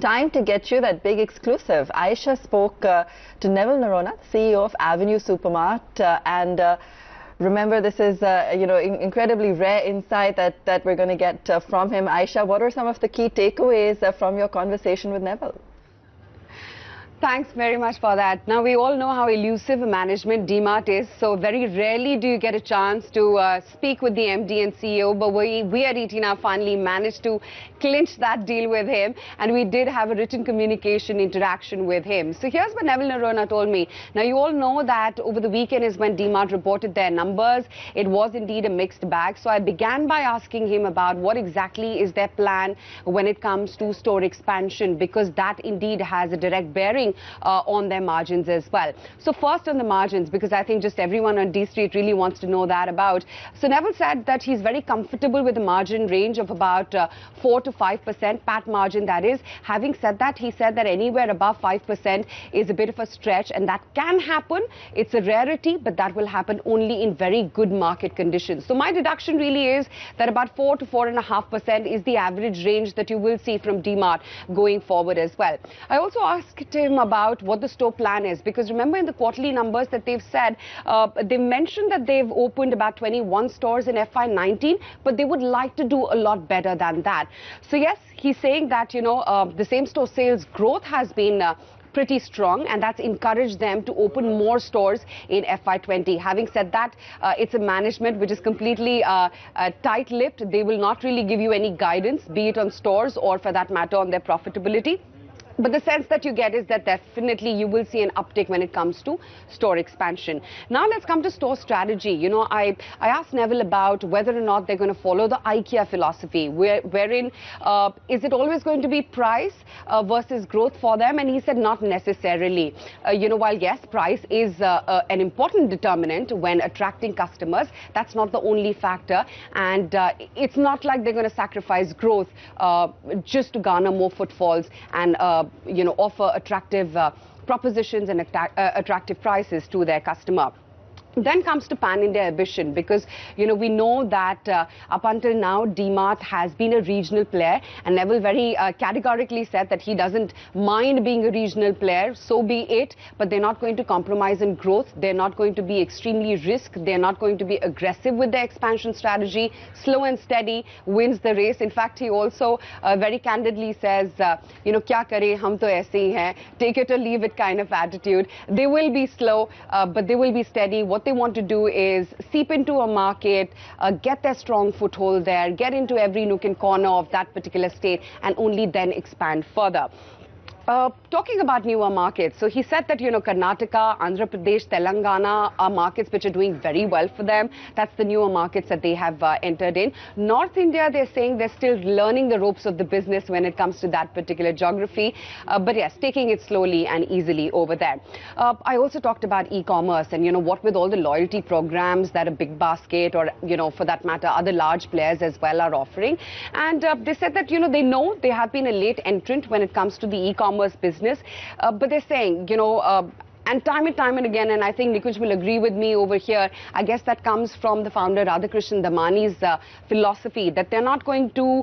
time to get you that big exclusive. Ayesha spoke to Neville Noronha, CEO of Avenue Supermart, and remember, this is incredibly rare insight that we're going to get from him. Ayesha, what are some of the key takeaways from your conversation with Neville? Thanks very much for that. Now, we all know how elusive management DMart is, so very rarely do you get a chance to speak with the MD and CEO, but we at ET now finally managed to clinch that deal with him, and we did have a written communication interaction with him. So here's what Neville Noronha told me. Now, you all know that over the weekend is when DMart reported their numbers. It was indeed a mixed bag, so I began by asking him about what exactly is their plan when it comes to store expansion, because that indeed has a direct bearing on their margins as well. So first on the margins, because I think just everyone on D Street really wants to know that about. So Neville said that he's very comfortable with the margin range of about 4 to 5%, PAT margin that is. Having said that, he said that anywhere above 5% is a bit of a stretch, and that can happen. It's a rarity, but that will happen only in very good market conditions. So my deduction really is that about 4 to 4.5% is the average range that you will see from DMart going forward as well. I also asked him about what the store plan is, because remember in the quarterly numbers that they've said, they mentioned that they've opened about 21 stores in FY19, but they would like to do a lot better than that. So yes, he's saying that, the same store sales growth has been pretty strong, and that's encouraged them to open more stores in FY20. Having said that, it's a management which is completely tight-lipped. They will not really give you any guidance, be it on stores or for that matter on their profitability. But the sense that you get is that definitely you will see an uptick when it comes to store expansion. Now let's come to store strategy. I asked Neville about whether or not they're going to follow the IKEA philosophy, wherein is it always going to be price versus growth for them? And he said not necessarily. While yes, price is an important determinant when attracting customers, that's not the only factor. And it's not like they're going to sacrifice growth just to garner more footfalls and offer attractive propositions and attractive prices to their customer. Then comes to pan-India ambition, because, we know that up until now, DMart has been a regional player, and Neville very categorically said that he doesn't mind being a regional player, so be it, but they're not going to compromise in growth. They're not going to be extremely they're not going to be aggressive with their expansion strategy. Slow and steady wins the race. In fact, he also very candidly says, kya kare, hum to aise hi hain, take it or leave it kind of attitude. They will be slow, but they will be steady. What they want to do is seep into a market, get their strong foothold there, get into every nook and corner of that particular state, and only then expand further. Talking about newer markets, so he said that, Karnataka, Andhra Pradesh, Telangana are markets which are doing very well for them. That's the newer markets that they have entered in. North India, they're saying they're still learning the ropes of the business when it comes to that particular geography. But yes, taking it slowly and easily over there. I also talked about e-commerce and, what with all the loyalty programs that a Big Basket or, for that matter, other large players as well are offering. And they said that, they know they have been a late entrant when it comes to the e-commerce business, but they're saying, and time and again, and I think Nikunj will agree with me over here, I guess that comes from the founder Radhakrishnan Damani's philosophy that they're not going to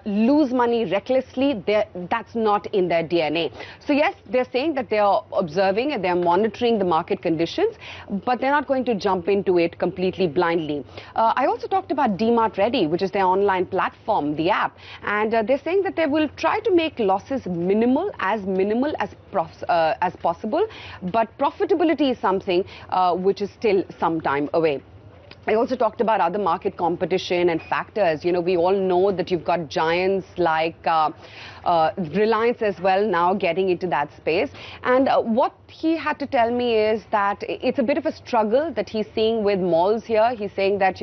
lose money recklessly. That's not in their DNA. So yes, they're saying that they are observing and they're monitoring the market conditions, but they're not going to jump into it completely blindly. I also talked about DMart Ready, which is their online platform, the app, and they're saying that they will try to make losses minimal as possible. But profitability is something which is still some time away. I also talked about other market competition and factors. We all know that you've got giants like Reliance as well now getting into that space. And what he had to tell me is that it's a bit of a struggle that he's seeing with malls here. He's saying that,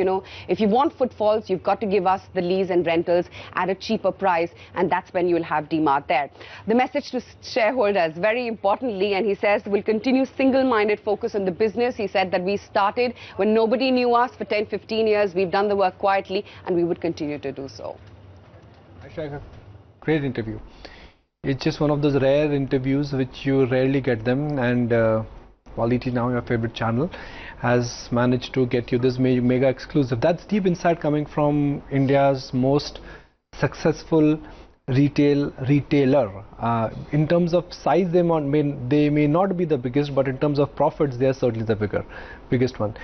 if you want footfalls, you've got to give us the lease and rentals at a cheaper price, and that's when you'll have DMart there. The message to shareholders, very importantly, and he says, we'll continue single-minded focus on the business. He said that we started when nobody knew us for 10-15 years. We've done the work quietly, and we would continue to do so. Ayesha, great interview. It's just one of those rare interviews which you rarely get them, and Quality Now, your favorite channel, has managed to get you this mega exclusive. That's deep insight coming from India's most successful retailer. In terms of size, they may not be the biggest, but in terms of profits, they are certainly the biggest one.